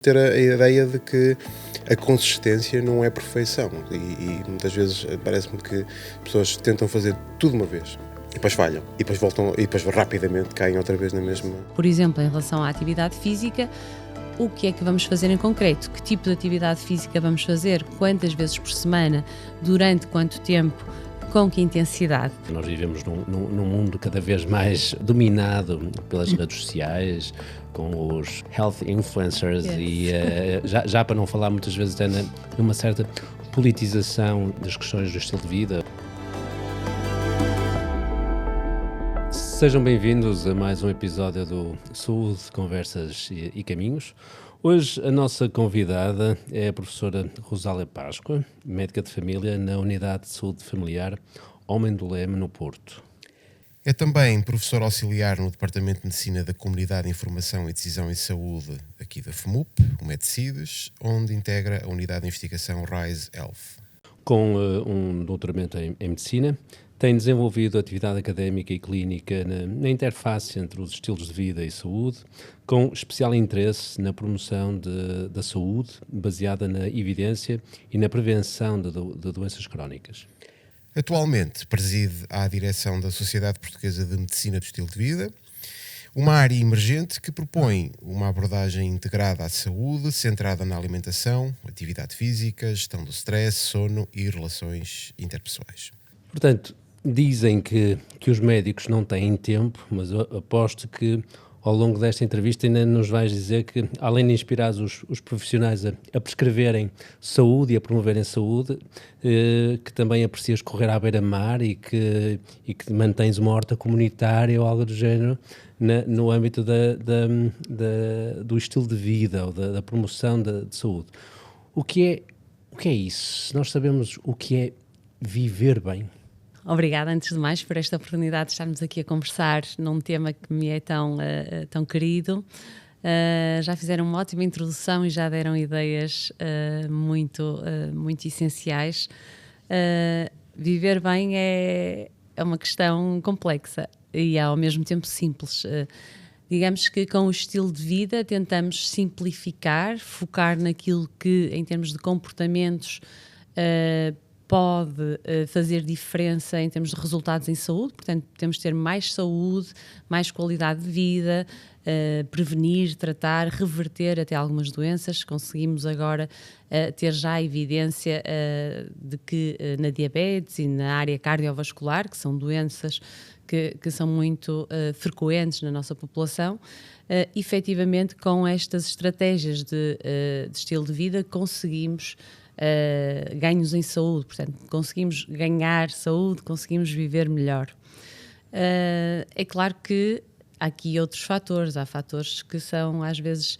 Ter a ideia de que a consistência não é perfeição e muitas vezes parece-me que pessoas tentam fazer tudo uma vez e depois falham e depois voltam e depois rapidamente caem outra vez na mesma. Por exemplo, em relação à atividade física, o que é que vamos fazer em concreto? Que tipo de atividade física vamos fazer? Quantas vezes por semana? Durante quanto tempo? Com que intensidade? Nós vivemos num mundo cada vez mais dominado pelas redes sociais, com os health influencers e já para não falar muitas vezes numa certa politização das questões do estilo de vida. Sejam bem-vindos a mais um episódio do Saúde, Conversas e Caminhos. Hoje a nossa convidada é a professora Rosália Páscoa, médica de família na Unidade de Saúde Familiar Homem do Leme, no Porto. É também professora auxiliar no Departamento de Medicina da Comunidade de Informação e Decisão em Saúde, aqui da FMUP, o Medicides, onde integra a Unidade de Investigação RISE Health. Com um doutoramento em Medicina, tem desenvolvido atividade académica e clínica na interface entre os estilos de vida e saúde, com especial interesse na promoção da saúde, baseada na evidência e na prevenção de doenças crónicas. Atualmente preside à direção da Sociedade Portuguesa de Medicina do Estilo de Vida, uma área emergente que propõe uma abordagem integrada à saúde, centrada na alimentação, atividade física, gestão do stress, sono e relações interpessoais. Portanto, dizem que os médicos não têm tempo, mas eu aposto que ao longo desta entrevista ainda nos vais dizer que, além de inspirar os profissionais a prescreverem saúde e a promoverem saúde, que também aprecias correr à beira-mar e que mantens uma horta comunitária ou algo do género no âmbito do estilo de vida ou da promoção de saúde. O que é isso? Se nós sabemos o que é viver bem. Obrigada, antes de mais, por esta oportunidade de estarmos aqui a conversar num tema que me é tão querido. Já fizeram uma ótima introdução e já deram ideias muito essenciais. Viver bem é uma questão complexa e ao mesmo tempo simples. Digamos que com o estilo de vida tentamos simplificar, focar naquilo que, em termos de comportamentos, pode fazer diferença em termos de resultados em saúde. Portanto, temos de ter mais saúde, mais qualidade de vida, prevenir, tratar, reverter até algumas doenças. Conseguimos agora ter já evidência de que na diabetes e na área cardiovascular, que são doenças que são muito frequentes na nossa população, efetivamente com estas estratégias de estilo de vida conseguimos ganhos em saúde, portanto, conseguimos ganhar saúde, conseguimos viver melhor. É claro que há aqui outros fatores, há fatores que são às vezes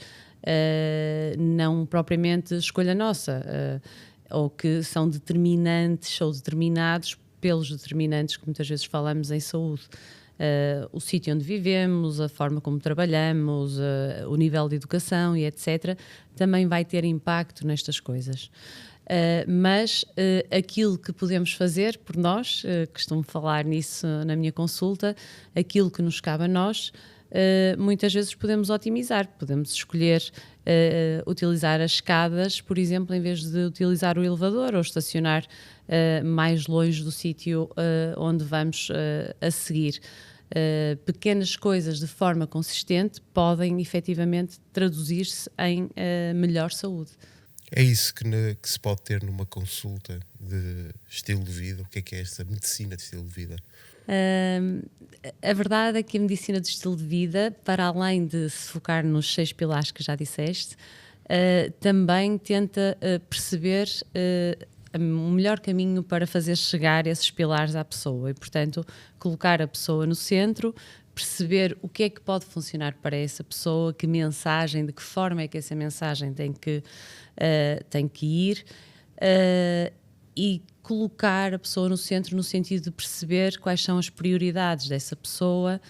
não propriamente escolha nossa, ou que são determinantes ou determinados pelos determinantes que muitas vezes falamos em saúde. O sítio onde vivemos, a forma como trabalhamos, o nível de educação e etc., também vai ter impacto nestas coisas. Mas aquilo que podemos fazer por nós, costumo falar nisso na minha consulta, aquilo que nos cabe a nós, muitas vezes podemos otimizar, podemos escolher utilizar as escadas, por exemplo, em vez de utilizar o elevador ou estacionar mais longe do sítio onde vamos a seguir. Pequenas coisas de forma consistente podem efetivamente traduzir-se em melhor saúde. É isso que se pode ter numa consulta de estilo de vida? O que é esta medicina de estilo de vida? A verdade é que a medicina de estilo de vida, para além de se focar nos 6 pilares que já disseste, também tenta perceber o melhor caminho para fazer chegar esses pilares à pessoa e, portanto, colocar a pessoa no centro, perceber o que é que pode funcionar para essa pessoa, que mensagem, de que forma é que essa mensagem tem que ir e colocar a pessoa no centro no sentido de perceber quais são as prioridades dessa pessoa,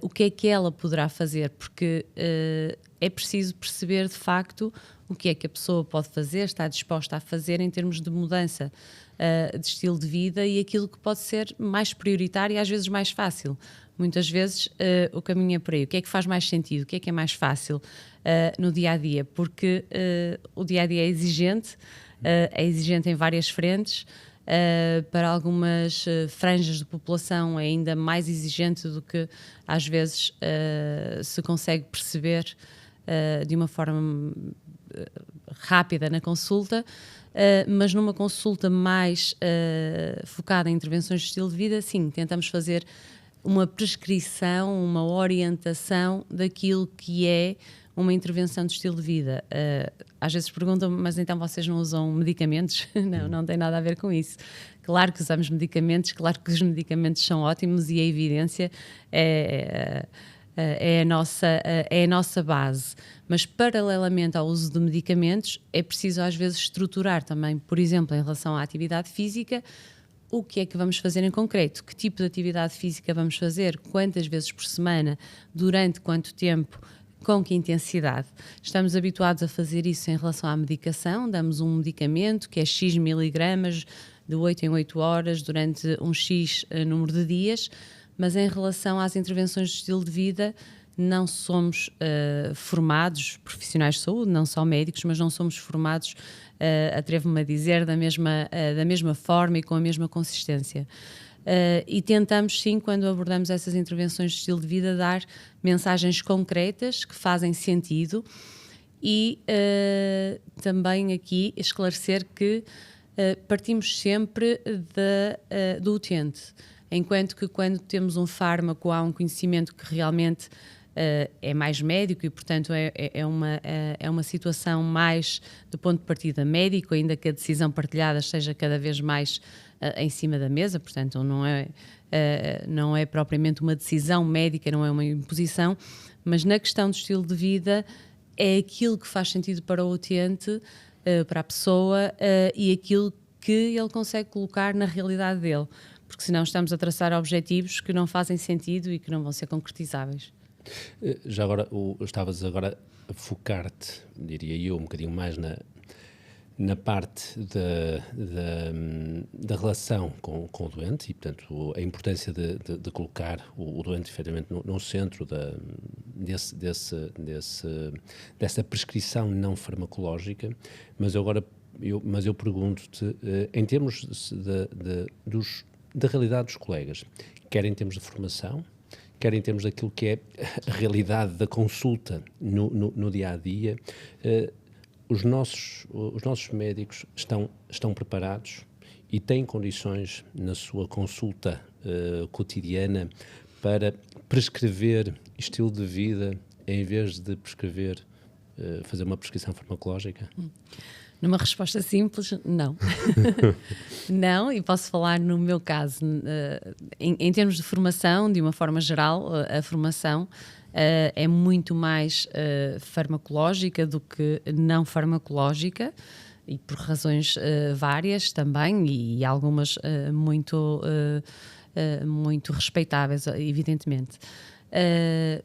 o que é que ela poderá fazer, porque é preciso perceber de facto o que é que a pessoa pode fazer, está disposta a fazer em termos de mudança de estilo de vida e aquilo que pode ser mais prioritário e às vezes mais fácil. muitas vezes o caminho é por aí. O que é que faz mais sentido? O que é mais fácil no dia-a-dia? Porque o dia-a-dia é exigente em várias frentes. Para algumas franjas de população é ainda mais exigente do que às vezes se consegue perceber de uma forma rápida na consulta, mas numa consulta mais focada em intervenções de estilo de vida, sim, tentamos fazer uma prescrição, uma orientação daquilo que é uma intervenção de estilo de vida. Às vezes perguntam-me, mas então vocês não usam medicamentos? Não tem nada a ver com isso. Claro que usamos medicamentos, claro que os medicamentos são ótimos e a evidência é a nossa base. Mas, paralelamente ao uso de medicamentos, é preciso às vezes estruturar também, por exemplo, em relação à atividade física, o que é que vamos fazer em concreto? Que tipo de atividade física vamos fazer? Quantas vezes por semana? Durante quanto tempo? Com que intensidade? Estamos habituados a fazer isso em relação à medicação, damos um medicamento que é X miligramas, de 8 em 8 horas, durante um X número de dias, mas em relação às intervenções de estilo de vida, não somos formados, profissionais de saúde, não só médicos, mas não somos formados, atrevo-me a dizer, da mesma forma e com a mesma consistência. E tentamos, sim, quando abordamos essas intervenções de estilo de vida, dar mensagens concretas que fazem sentido e também aqui esclarecer que partimos sempre do utente, enquanto que quando temos um fármaco há um conhecimento que realmente é mais médico e, portanto, é uma situação mais do ponto de partida médico, ainda que a decisão partilhada esteja cada vez mais em cima da mesa, portanto não é propriamente uma decisão médica, não é uma imposição, mas na questão do estilo de vida é aquilo que faz sentido para o utente, para a pessoa, e aquilo que ele consegue colocar na realidade dele, porque senão estamos a traçar objetivos que não fazem sentido e que não vão ser concretizáveis. Já agora, estavas agora a focar-te, diria eu, um bocadinho mais na parte da relação com o doente e, portanto, a importância de colocar o doente, efetivamente, no centro dessa prescrição não farmacológica, mas eu pergunto-te, em termos da realidade dos colegas, quer em termos de formação, quer em termos daquilo que é a realidade da consulta no dia-a-dia, os nossos médicos estão preparados e têm condições na sua consulta cotidiana para prescrever estilo de vida em vez de fazer uma prescrição farmacológica? Numa resposta simples, não. Não, e posso falar no meu caso. Em termos de formação, de uma forma geral, a formação é muito mais farmacológica do que não farmacológica, e por razões várias também, e algumas muito respeitáveis, evidentemente.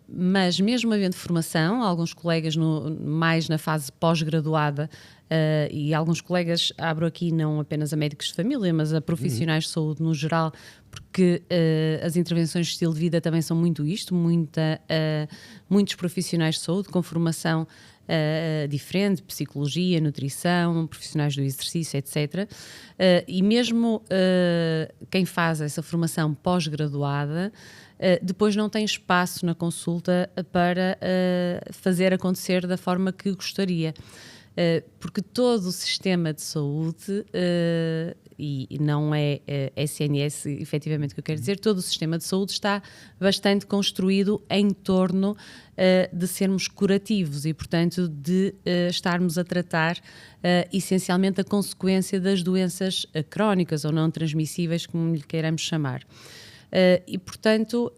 Mas mesmo havendo formação, alguns colegas mais na fase pós-graduada, e alguns colegas, abro aqui não apenas a médicos de família, mas a profissionais de saúde no geral, porque as intervenções de estilo de vida também são muito isto, muitos profissionais de saúde com formação diferente, psicologia, nutrição, profissionais do exercício, etc. E mesmo quem faz essa formação pós-graduada, depois não tem espaço na consulta para fazer acontecer da forma que gostaria. Porque todo o sistema de saúde, e não é SNS efetivamente o que eu quero dizer, todo o sistema de saúde está bastante construído em torno de sermos curativos e, portanto, de estarmos a tratar essencialmente a consequência das doenças crónicas ou não transmissíveis, como lhe queiramos chamar. E, portanto,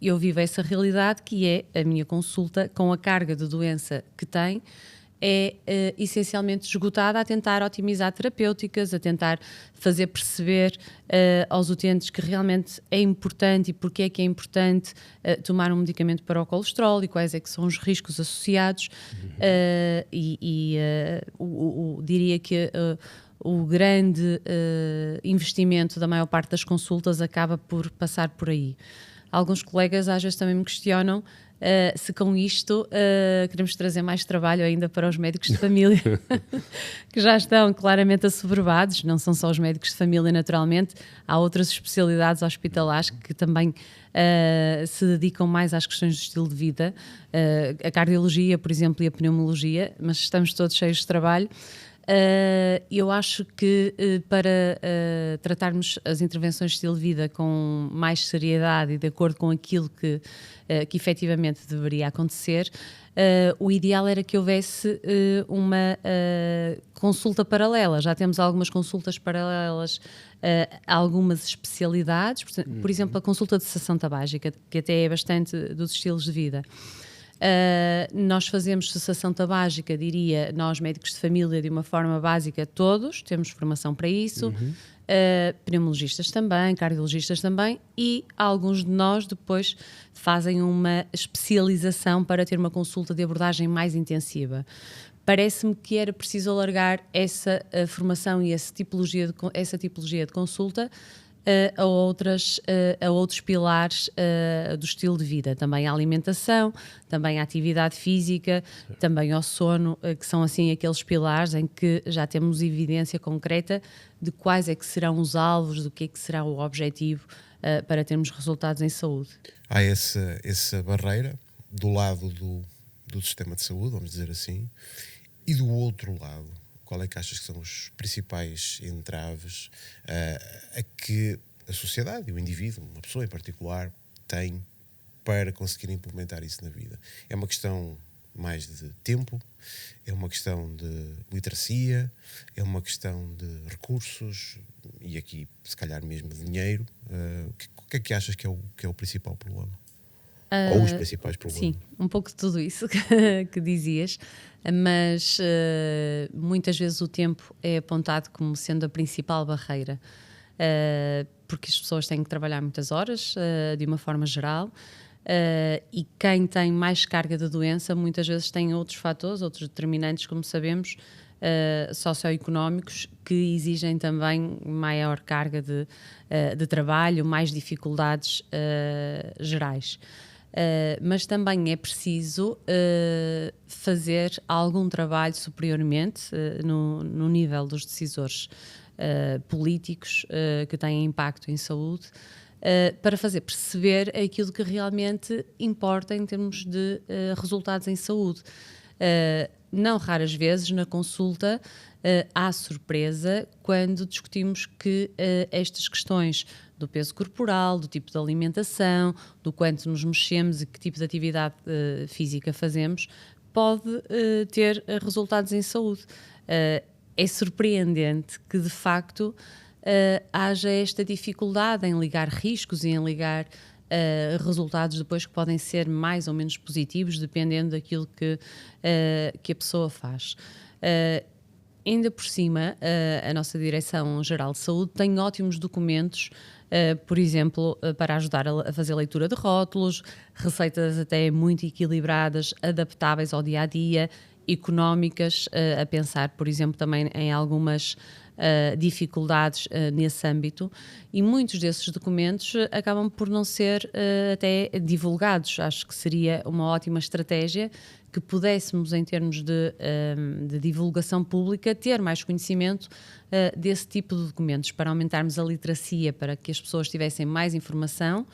eu vivo essa realidade que é a minha consulta com a carga de doença que tem, é essencialmente esgotada a tentar otimizar terapêuticas, a tentar fazer perceber aos utentes que realmente é importante e porque é que é importante tomar um medicamento para o colesterol e quais é que são os riscos associados. Diria que o grande investimento da maior parte das consultas acaba por passar por aí. alguns colegas às vezes também me questionam se com isto queremos trazer mais trabalho ainda para os médicos de família, que já estão claramente assoberbados. Não são só os médicos de família, naturalmente, há outras especialidades hospitalares que também se dedicam mais às questões do estilo de vida, a cardiologia, por exemplo, e a pneumologia, mas estamos todos cheios de trabalho. Eu acho que para tratarmos as intervenções de estilo de vida com mais seriedade e de acordo com aquilo que efetivamente deveria acontecer, o ideal era que houvesse uma consulta paralela. Já temos algumas consultas paralelas a algumas especialidades, por exemplo, a consulta de cessação tabágica, que até é bastante dos estilos de vida. Nós fazemos cessação tabágica, diria, nós médicos de família, de uma forma básica, todos, temos formação para isso, pneumologistas também, cardiologistas também, e alguns de nós depois fazem uma especialização para ter uma consulta de abordagem mais intensiva. Parece-me que era preciso alargar essa formação e essa tipologia de consulta a outros pilares do estilo de vida, também a alimentação, também a atividade física, também ao sono, que são assim aqueles pilares em que já temos evidência concreta de quais é que serão os alvos, do que é que será o objetivo para termos resultados em saúde. Há essa barreira do lado do sistema de saúde, vamos dizer assim, e do outro lado, qual é que achas que são os principais entraves a que a sociedade e o indivíduo, uma pessoa em particular, tem para conseguir implementar isso na vida? É uma questão mais de tempo? É uma questão de literacia? É uma questão de recursos? E aqui, se calhar mesmo de dinheiro? O que é que achas que é o principal problema? Ou os principais problemas? Sim, um pouco de tudo isso que dizias, mas muitas vezes o tempo é apontado como sendo a principal barreira, porque as pessoas têm que trabalhar muitas horas, de uma forma geral, e quem tem mais carga de doença muitas vezes tem outros fatores, outros determinantes, como sabemos, socioeconómicos, que exigem também maior carga de trabalho, mais dificuldades gerais. Mas também é preciso fazer algum trabalho superiormente no nível dos decisores políticos que têm impacto em saúde, para fazer perceber aquilo que realmente importa em termos de resultados em saúde. Não raras vezes na consulta há surpresa quando discutimos que estas questões do peso corporal, do tipo de alimentação, do quanto nos mexemos e que tipo de atividade física fazemos, pode ter resultados em saúde. É surpreendente que, de facto, haja esta dificuldade em ligar riscos e em ligar resultados depois que podem ser mais ou menos positivos, dependendo daquilo que a pessoa faz. Ainda por cima, a nossa Direção-Geral de Saúde tem ótimos documentos, por exemplo, para ajudar a fazer leitura de rótulos, receitas até muito equilibradas, adaptáveis ao dia-a-dia, económicas, a pensar, por exemplo, também em algumas dificuldades nesse âmbito, e muitos desses documentos acabam por não ser até divulgados. Acho que seria uma ótima estratégia que pudéssemos, em termos de divulgação pública, ter mais conhecimento desse tipo de documentos, para aumentarmos a literacia, para que as pessoas tivessem mais informação.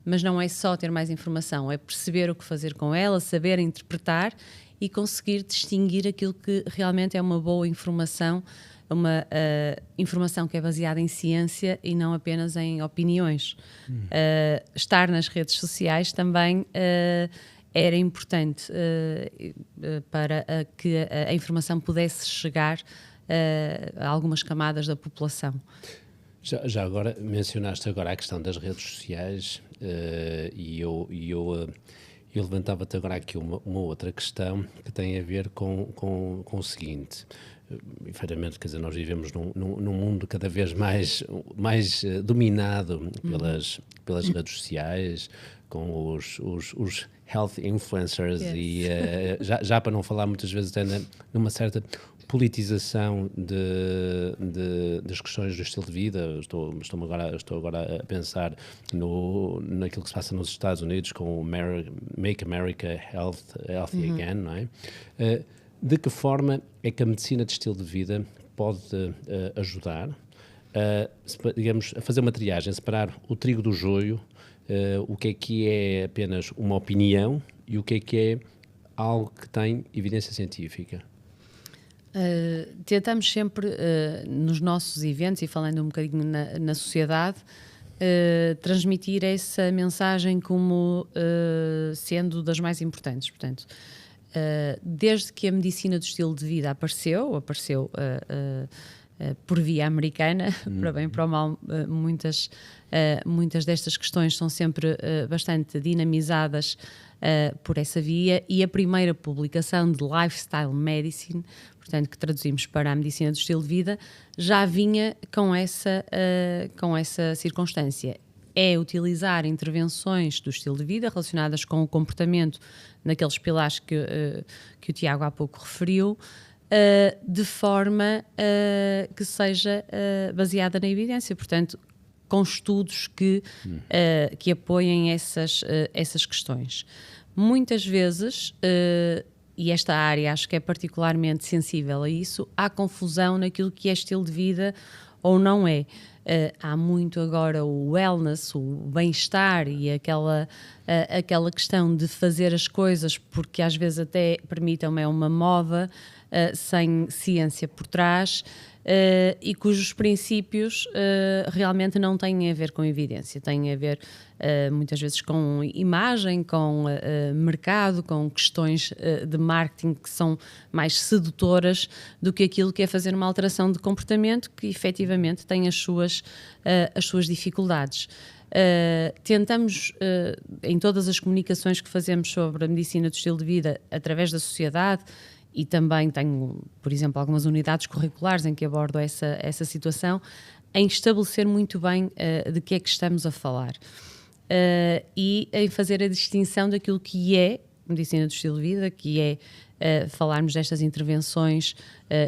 Mas não é só ter mais informação, é perceber o que fazer com ela, saber interpretar e conseguir distinguir aquilo que realmente é uma boa informação, uma informação que é baseada em ciência e não apenas em opiniões. Estar nas redes sociais também era importante para que a informação pudesse chegar a algumas camadas da população. Já agora, mencionaste agora a questão das redes sociais e eu levantava-te agora aqui uma outra questão que tem a ver com o seguinte. Efetivamente, quer dizer, nós vivemos num mundo cada vez mais dominado pelas redes sociais, com os health influencers. Yes. E já para não falar muitas vezes até numa certa politização das questões do estilo de vida. Estou agora a pensar naquilo que se passa nos Estados Unidos com o Make America Healthy Again, não é? De que forma é que a medicina de estilo de vida pode ajudar digamos, a fazer uma triagem, a separar o trigo do joio, o que é apenas uma opinião e o que é algo que tem evidência científica? Tentamos sempre, nos nossos eventos, e falando um bocadinho na sociedade, transmitir essa mensagem como sendo das mais importantes. Portanto, desde que a medicina do estilo de vida apareceu por via americana, para bem e para o mal, muitas destas questões são sempre bastante dinamizadas por essa via, e a primeira publicação de Lifestyle Medicine, portanto, que traduzimos para a medicina do estilo de vida, já vinha com essa circunstância. É utilizar intervenções do estilo de vida relacionadas com o comportamento naqueles pilares que o Tiago há pouco referiu, de forma que seja baseada na evidência, portanto, com estudos que apoiem essas questões. Muitas vezes, e esta área acho que é particularmente sensível a isso, há confusão naquilo que é estilo de vida ou não é. Há muito agora o wellness, o bem-estar e aquela questão de fazer as coisas porque às vezes até permitam uma moda, sem ciência por trás, e cujos princípios realmente não têm a ver com evidência, têm a ver muitas vezes com imagem, com mercado, com questões de marketing que são mais sedutoras do que aquilo que é fazer uma alteração de comportamento que efetivamente tem as suas dificuldades. Tentamos, em todas as comunicações que fazemos sobre a medicina do estilo de vida através da sociedade, e também tenho, por exemplo, algumas unidades curriculares em que abordo essa situação, em estabelecer muito bem de que é que estamos a falar, e em fazer a distinção daquilo que é medicina do estilo de vida, que é falarmos destas intervenções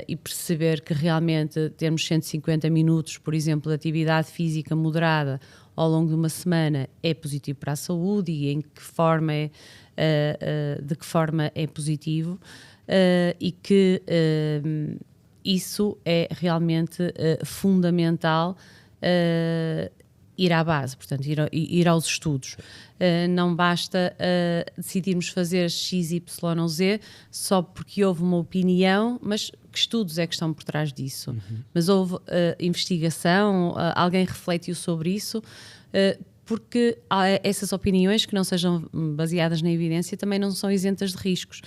e perceber que realmente termos 150 minutos, por exemplo, de atividade física moderada ao longo de uma semana é positivo para a saúde, e de que forma é positivo. E que isso é realmente fundamental, ir à base, portanto, ir aos estudos. Não basta decidirmos fazer X, Y ou Z só porque houve uma opinião, mas que estudos é que estão por trás disso? Mas houve investigação, alguém refletiu sobre isso, porque essas opiniões que não sejam baseadas na evidência também não são isentas de riscos.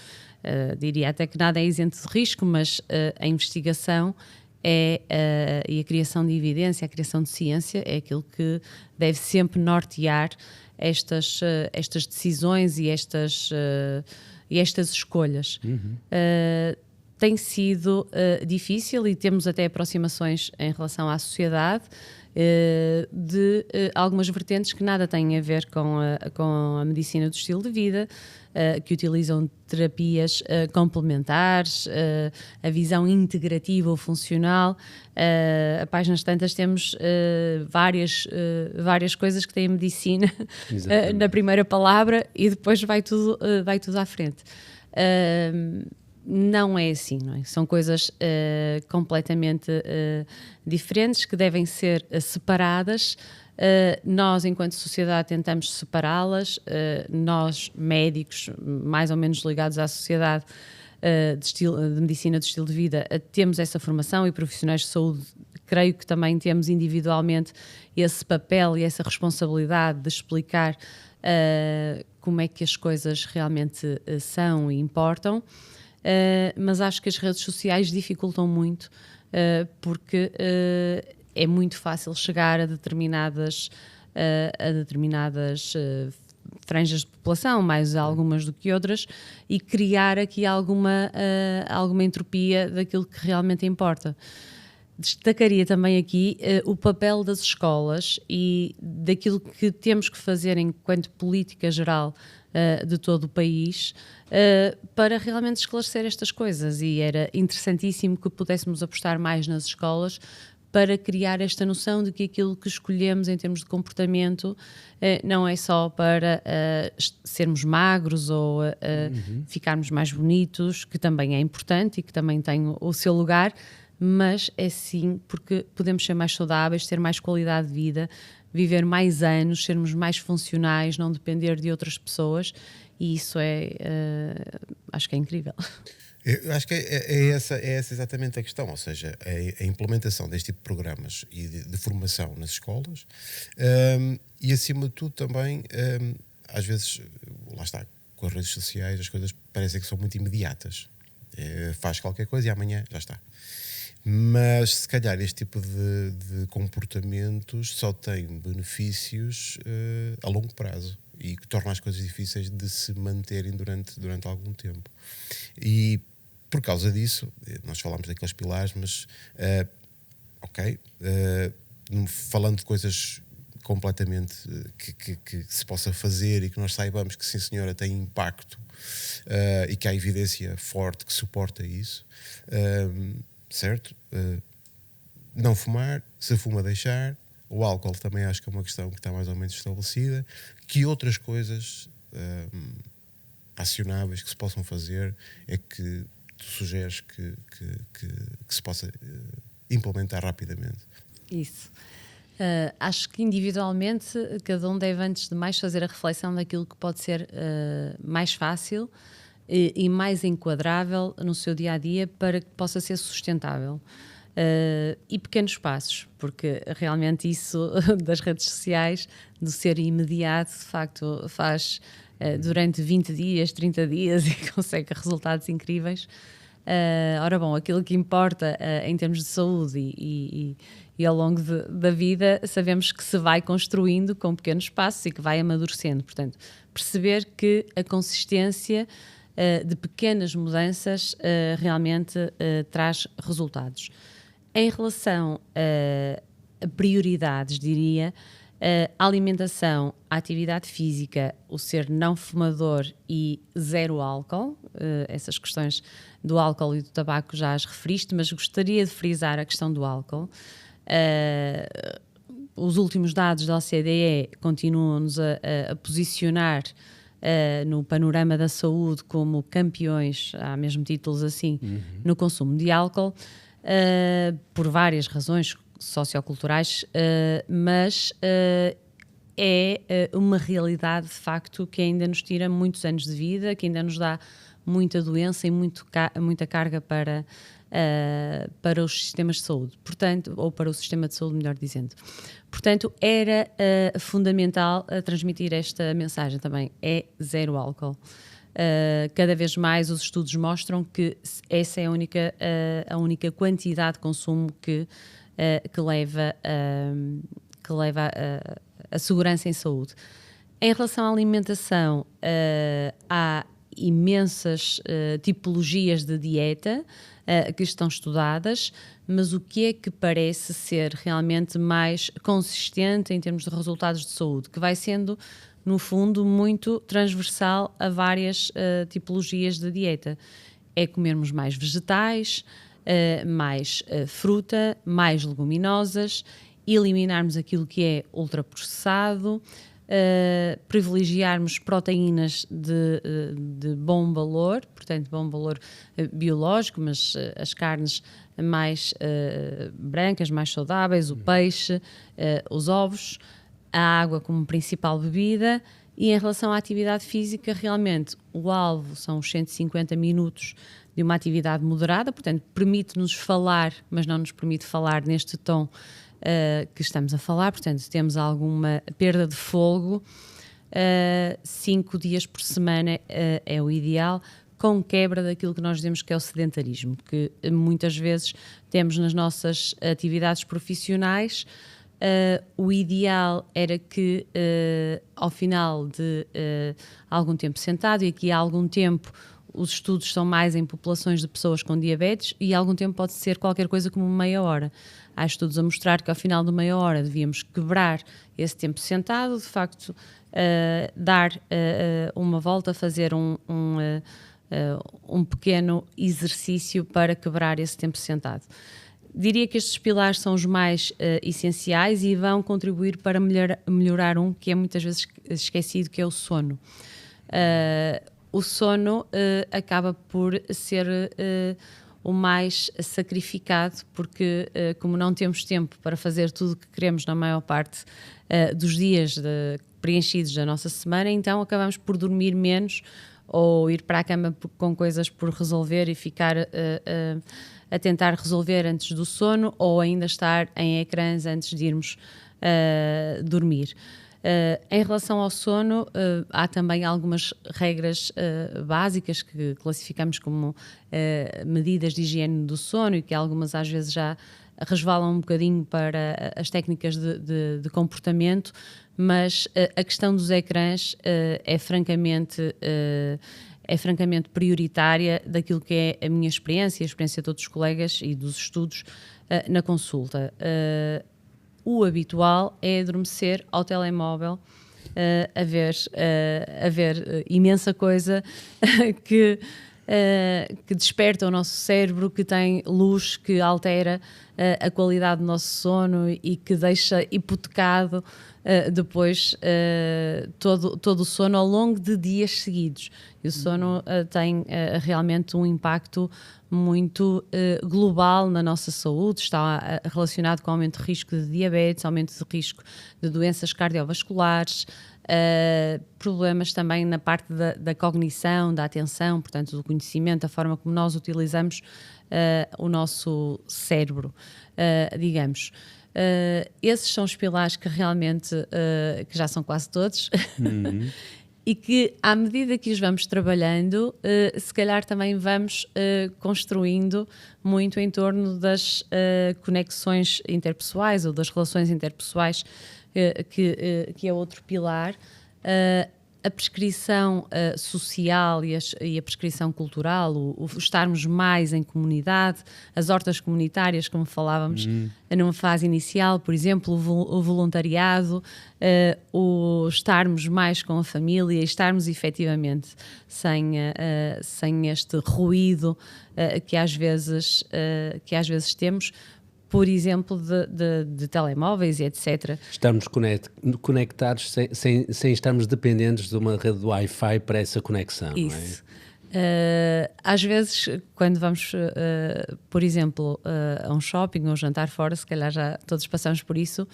Diria até que nada é isento de risco, mas a investigação e a criação de evidência, a criação de ciência é aquilo que deve sempre nortear estas decisões e estas escolhas. Tem sido difícil, e temos até aproximações em relação à sociedade de algumas vertentes que nada têm a ver com a medicina do estilo de vida, que utilizam terapias complementares, a visão integrativa ou funcional. A páginas tantas temos várias coisas que têm medicina na primeira palavra, e depois vai tudo à frente. Não é assim, não é? São coisas completamente diferentes, que devem ser separadas. Nós, enquanto sociedade, tentamos separá-las. Nós, médicos, mais ou menos ligados à sociedade de medicina do estilo de vida, temos essa formação, e profissionais de saúde, creio que também temos individualmente esse papel e essa responsabilidade de explicar como é que as coisas realmente são e importam. Mas acho que as redes sociais dificultam muito, porque é muito fácil chegar a determinadas franjas de população, mais algumas do que outras, e criar aqui alguma entropia daquilo que realmente importa. Destacaria também aqui o papel das escolas e daquilo que temos que fazer enquanto política geral de todo o país, para realmente esclarecer estas coisas, e era interessantíssimo que pudéssemos apostar mais nas escolas para criar esta noção de que aquilo que escolhemos em termos de comportamento não é só para sermos magros ou ficarmos mais bonitos, que também é importante e que também tem o seu lugar, mas é sim porque podemos ser mais saudáveis, ter mais qualidade de vida, viver mais anos, sermos mais funcionais, não depender de outras pessoas, e isso acho que é incrível. Eu acho que é essa exatamente a questão, ou seja, a implementação deste tipo de programas e de formação nas escolas, e acima de tudo também, às vezes, lá está, com as redes sociais as coisas parecem que são muito imediatas. Faz qualquer coisa e amanhã já está. Mas se calhar este tipo de comportamentos só tem benefícios a longo prazo e que torna as coisas difíceis de se manterem durante algum tempo. E por causa disso, nós falámos daqueles pilares, mas falando de coisas completamente que se possa fazer e que nós saibamos que sim senhora tem impacto e que há evidência forte que suporta isso, certo? Não fumar, se fuma deixar. O álcool também acho que é uma questão que está mais ou menos estabelecida. Que outras coisas acionáveis que se possam fazer é que tu sugeres que se possa implementar rapidamente? Isso. Acho que individualmente cada um deve, antes de mais, fazer a reflexão daquilo que pode ser mais fácil e mais enquadrável no seu dia-a-dia para que possa ser sustentável. E pequenos passos, porque realmente isso das redes sociais, do ser imediato, de facto faz durante 20 dias, 30 dias e consegue resultados incríveis. Ora bom, aquilo que importa em termos de saúde e ao longo da vida, sabemos que se vai construindo com pequenos passos e que vai amadurecendo. Portanto, perceber que a consistência de pequenas mudanças realmente traz resultados. Em relação a prioridades, diria, a alimentação, a atividade física, o ser não fumador e zero álcool, essas questões do álcool e do tabaco já as referiste, mas gostaria de frisar a questão do álcool. Os últimos dados da OCDE continuam-nos a posicionar no panorama da saúde como campeões, há mesmo títulos assim, no consumo de álcool, por várias razões socioculturais, mas é uma realidade de facto que ainda nos tira muitos anos de vida, que ainda nos dá muita doença e muita carga para os sistemas de saúde, portanto, ou para o sistema de saúde, melhor dizendo. Portanto, era fundamental transmitir esta mensagem também, é zero álcool. Cada vez mais os estudos mostram que essa é a única quantidade de consumo que leva a segurança em saúde. Em relação à alimentação, há imensas tipologias de dieta que estão estudadas, mas o que é que parece ser realmente mais consistente em termos de resultados de saúde, que vai sendo, no fundo, muito transversal a várias tipologias de dieta. É comermos mais vegetais, mais fruta, mais leguminosas, eliminarmos aquilo que é ultraprocessado, privilegiarmos proteínas de bom valor, portanto, bom valor biológico, mas as carnes mais brancas, mais saudáveis, o peixe, os ovos, a água como principal bebida. E em relação à atividade física, realmente o alvo são os 150 minutos de uma atividade moderada, portanto, permite-nos falar, mas não nos permite falar neste tom que estamos a falar, portanto, se temos alguma perda de fôlego, 5 dias por semana é o ideal, com quebra daquilo que nós dizemos que é o sedentarismo, que muitas vezes temos nas nossas atividades profissionais. O ideal era que ao final de algum tempo sentado, e aqui há algum tempo os estudos são mais em populações de pessoas com diabetes e há algum tempo pode ser qualquer coisa como meia hora. Há estudos a mostrar que ao final de meia hora devíamos quebrar esse tempo sentado, de facto dar uma volta, fazer um pequeno exercício para quebrar esse tempo sentado. Diria que estes pilares são os mais essenciais e vão contribuir para melhorar um que é muitas vezes esquecido, que é o sono. O sono acaba por ser o mais sacrificado, porque como não temos tempo para fazer tudo o que queremos na maior parte dos dias preenchidos da nossa semana, então acabamos por dormir menos ou ir para a cama com coisas por resolver e ficar a tentar resolver antes do sono, ou ainda estar em ecrãs antes de irmos dormir. Em relação ao sono, há também algumas regras básicas que classificamos como medidas de higiene do sono e que algumas às vezes já resvalam um bocadinho para as técnicas de comportamento, mas a questão dos ecrãs é francamente prioritária daquilo que é a minha experiência e a experiência de outros colegas e dos estudos na consulta. O habitual é adormecer ao telemóvel, a ver imensa coisa que desperta o nosso cérebro, que tem luz, que altera a qualidade do nosso sono e que deixa hipotecado depois todo o sono ao longo de dias seguidos. E o sono tem realmente um impacto muito global na nossa saúde, está relacionado com aumento de risco de diabetes, aumento de risco de doenças cardiovasculares, problemas também na parte da cognição, da atenção, portanto do conhecimento, da forma como nós utilizamos o nosso cérebro, digamos. Esses são os pilares que realmente, que já são quase todos, e que à medida que os vamos trabalhando, se calhar também vamos construindo muito em torno das conexões interpessoais ou das relações interpessoais, que é outro pilar. A prescrição social e a prescrição cultural, o estarmos mais em comunidade, as hortas comunitárias, como falávamos numa fase inicial, por exemplo, o voluntariado, o estarmos mais com a família, estarmos efetivamente sem este ruído que às vezes temos, por exemplo, de telemóveis e etc. Estamos conectados sem estarmos dependentes de uma rede de Wi-Fi para essa conexão. Isso. Não é? Às vezes, quando vamos, por exemplo, a um shopping ou um jantar fora, se calhar já todos passamos por isso,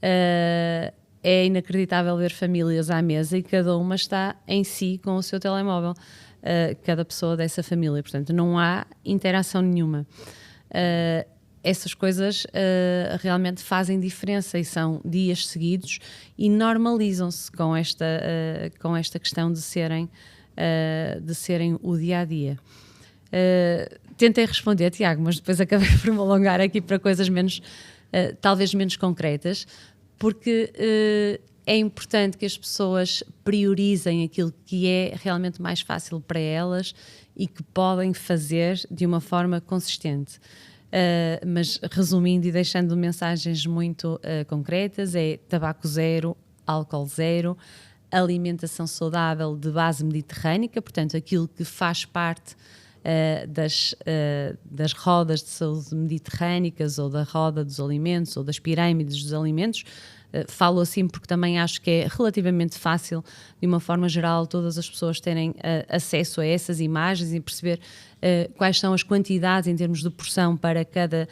é inacreditável ver famílias à mesa e cada uma está em si com o seu telemóvel, cada pessoa dessa família. Portanto, não há interação nenhuma. Essas coisas realmente fazem diferença e são dias seguidos e normalizam-se com esta questão de serem o dia-a-dia. Tentei responder, Tiago, mas depois acabei por me alongar aqui para coisas talvez menos concretas, porque é importante que as pessoas priorizem aquilo que é realmente mais fácil para elas e que podem fazer de uma forma consistente. Mas resumindo e deixando mensagens muito concretas, é tabaco zero, álcool zero, alimentação saudável de base mediterrânica, portanto aquilo que faz parte das rodas de saúde mediterrânicas ou da roda dos alimentos ou das pirâmides dos alimentos. Falo assim porque também acho que é relativamente fácil, de uma forma geral, todas as pessoas terem acesso a essas imagens e perceber quais são as quantidades em termos de porção para cada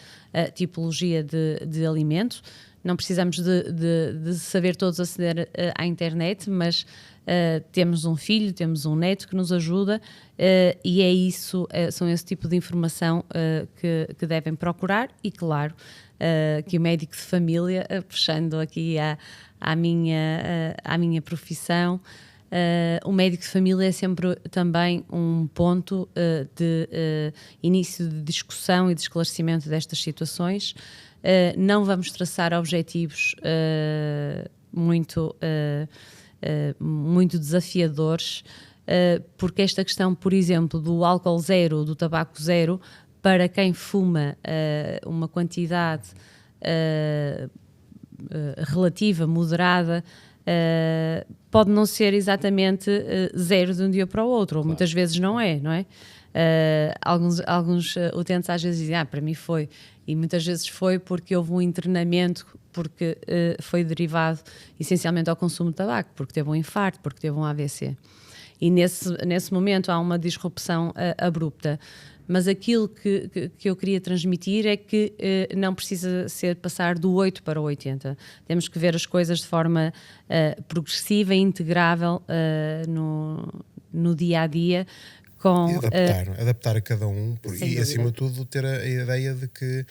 tipologia de alimento. Não precisamos de saber todos aceder à internet, mas temos um filho, temos um neto que nos ajuda e é isso, são esse tipo de informação que devem procurar e, claro, que o médico de família, puxando aqui à minha profissão, o médico de família é sempre também um ponto de início de discussão e de esclarecimento destas situações. Não vamos traçar objetivos muito desafiadores, porque esta questão, por exemplo, do álcool zero, do tabaco zero, para quem fuma uma quantidade relativa, moderada, pode não ser exatamente zero de um dia para o outro, ou muitas vezes não é? Alguns utentes às vezes dizem, para mim foi, e muitas vezes foi porque houve um internamento, porque foi derivado essencialmente ao consumo de tabaco, porque teve um infarto, porque teve um AVC. E nesse momento há uma disrupção abrupta. Mas aquilo que eu queria transmitir é que não precisa passar do 8 para o 80. Temos que ver as coisas de forma progressiva e integrável no dia a dia. E adaptar a cada um e, acima de tudo, ter a ideia de que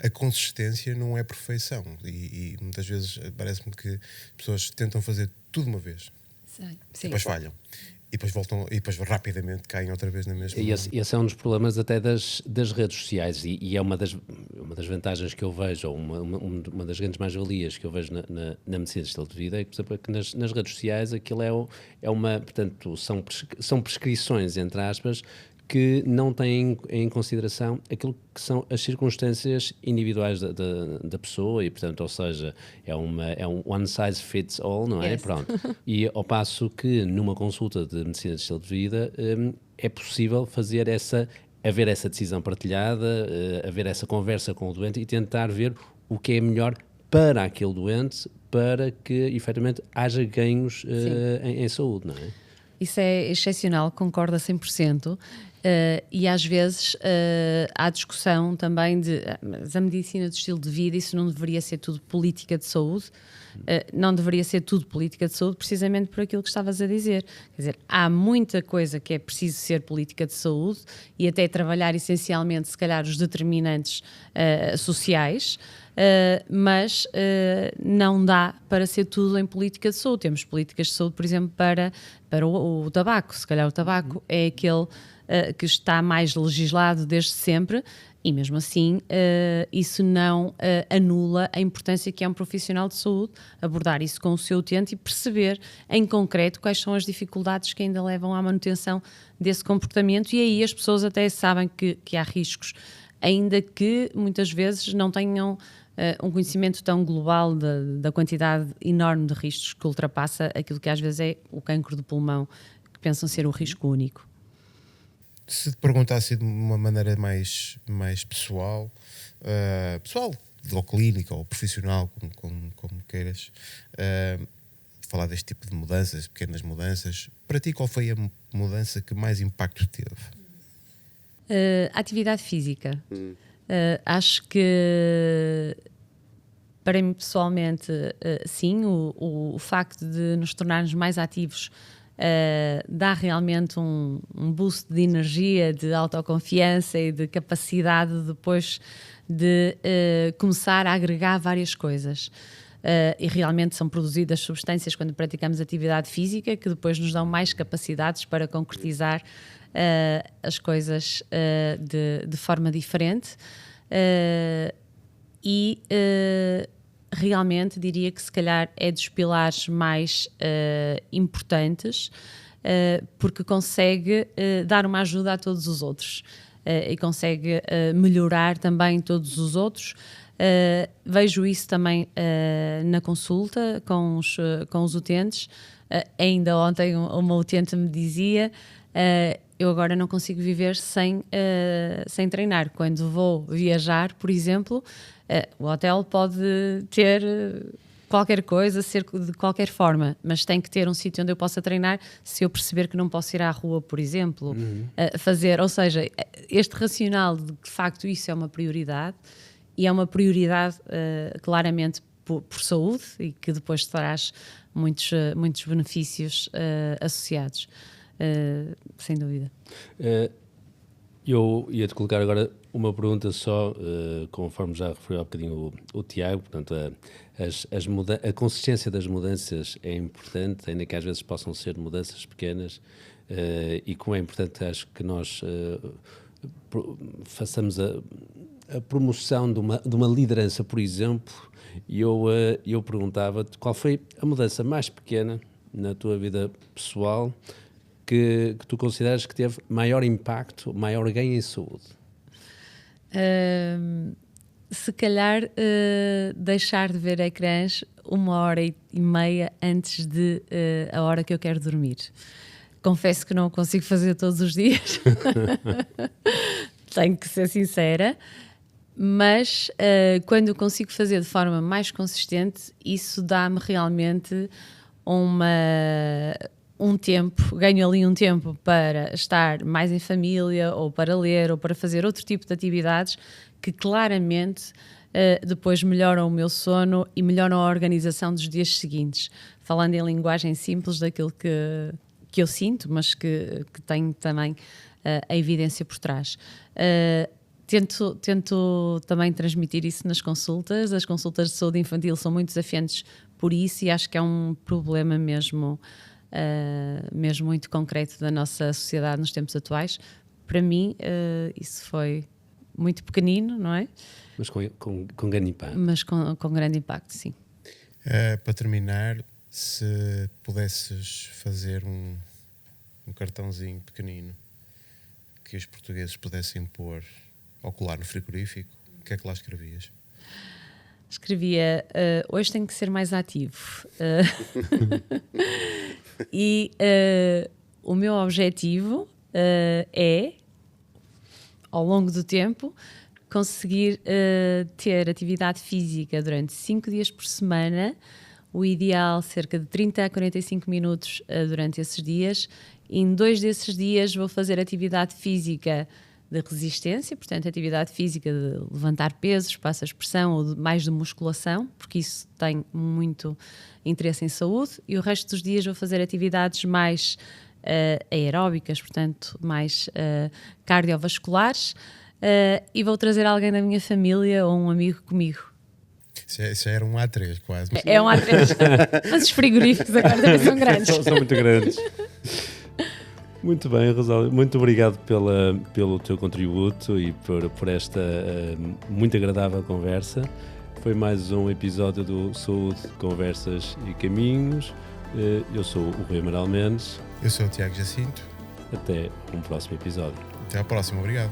a consistência não é perfeição. E muitas vezes parece-me que pessoas tentam fazer tudo uma vez. Sim. E depois falham. E depois voltam, e depois rapidamente caem outra vez na mesma. E esse é um dos problemas até das redes sociais, e é uma das vantagens que eu vejo, ou uma das grandes mais-valias que eu vejo na medicina de estilo de vida, é que, por exemplo, que nas redes sociais aquilo portanto, são prescrições, entre aspas, que não têm em consideração aquilo que são as circunstâncias individuais da pessoa, e, portanto, ou seja, é um one size fits all, não é? Yes. Pronto. E ao passo que numa consulta de medicina de estilo de vida é possível haver essa decisão partilhada, haver essa conversa com o doente e tentar ver o que é melhor para aquele doente, para que, efetivamente, haja ganhos em saúde, não é? Isso é excepcional, concordo a 100%. E às vezes há discussão também mas a medicina do estilo de vida, isso não deveria ser tudo política de saúde, não deveria ser tudo política de saúde, precisamente por aquilo que estavas a dizer. Quer dizer, há muita coisa que é preciso ser política de saúde e até trabalhar essencialmente, se calhar, os determinantes sociais, mas não dá para ser tudo em política de saúde. Temos políticas de saúde, por exemplo, para o tabaco. Se calhar o tabaco é aquele que está mais legislado desde sempre, e mesmo assim isso não anula a importância que é um profissional de saúde abordar isso com o seu utente e perceber em concreto quais são as dificuldades que ainda levam à manutenção desse comportamento, e aí as pessoas até sabem que há riscos, ainda que muitas vezes não tenham um conhecimento tão global da quantidade enorme de riscos que ultrapassa aquilo que às vezes é o cancro do pulmão, que pensam ser o risco único. Se te perguntasse de uma maneira mais pessoal, ou clínica, ou profissional, como queiras, falar deste tipo de mudanças, pequenas mudanças, para ti qual foi a mudança que mais impacto teve? A atividade física. Acho que, para mim pessoalmente, sim, o facto de nos tornarmos mais ativos dá realmente um boost de energia, de autoconfiança e de capacidade depois de começar a agregar várias coisas. E realmente são produzidas substâncias quando praticamos atividade física que depois nos dão mais capacidades para concretizar as coisas de forma diferente. Realmente diria que se calhar é dos pilares mais importantes, porque consegue dar uma ajuda a todos os outros e consegue melhorar também todos os outros. Vejo isso também na consulta com os utentes. Ainda ontem uma utente me dizia: eu agora não consigo viver sem treinar. Quando vou viajar, por exemplo, o hotel pode ter qualquer coisa, ser de qualquer forma, mas tem que ter um sítio onde eu possa treinar se eu perceber que não posso ir à rua, por exemplo, fazer. Ou seja, este racional de que de facto isso é uma prioridade, e é uma prioridade claramente por saúde, e que depois traz muitos benefícios associados. Sem dúvida. Eu ia-te colocar agora uma pergunta só, conforme já referiu há bocadinho o Tiago. Portanto, a consistência das mudanças é importante, ainda que às vezes possam ser mudanças pequenas, e como é importante, acho que nós façamos a promoção de uma liderança, por exemplo. E eu perguntava-te qual foi a mudança mais pequena na tua vida pessoal que tu consideras que teve maior impacto, maior ganho em saúde? Se calhar deixar de ver ecrãs 1h30 antes de a hora que eu quero dormir. Confesso que não o consigo fazer todos os dias. Tenho que ser sincera. Mas quando eu consigo fazer de forma mais consistente, isso dá-me realmente um tempo, ganho ali um tempo para estar mais em família, ou para ler, ou para fazer outro tipo de atividades que claramente depois melhoram o meu sono e melhoram a organização dos dias seguintes. Falando em linguagem simples daquilo que eu sinto, mas que tenho também a evidência por trás. Tento também transmitir isso nas consultas. As consultas de saúde infantil são muito desafiantes por isso, e acho que é um problema mesmo muito concreto da nossa sociedade nos tempos atuais. Para mim, isso foi muito pequenino, não é? Mas com grande impacto. Mas com grande impacto, sim. Para terminar, se pudesses fazer um cartãozinho pequenino que os portugueses pudessem pôr ou colar no frigorífico, o que é que lá escrevias? Escrevia, hoje tenho que ser mais ativo. E o meu objetivo é, ao longo do tempo, conseguir ter atividade física durante 5 dias por semana, o ideal cerca de 30 a 45 minutos durante esses dias. E em 2 desses dias vou fazer atividade física de resistência, portanto atividade física de levantar pesos, passa a expressão, ou mais de musculação, porque isso tem muito interesse em saúde, e o resto dos dias vou fazer atividades mais aeróbicas, portanto mais cardiovasculares, e vou trazer alguém da minha família ou um amigo comigo. Isso era um A3 quase. É um A3, mas os frigoríficos agora também são grandes. São muito grandes. Muito bem, Rosália, muito obrigado pelo teu contributo e por esta muito agradável conversa. Foi mais um episódio do Saúde, Conversas e Caminhos. Eu sou o Rui Amaral Mendes. Eu sou o Tiago Jacinto. Até um próximo episódio. Até à próxima, obrigado.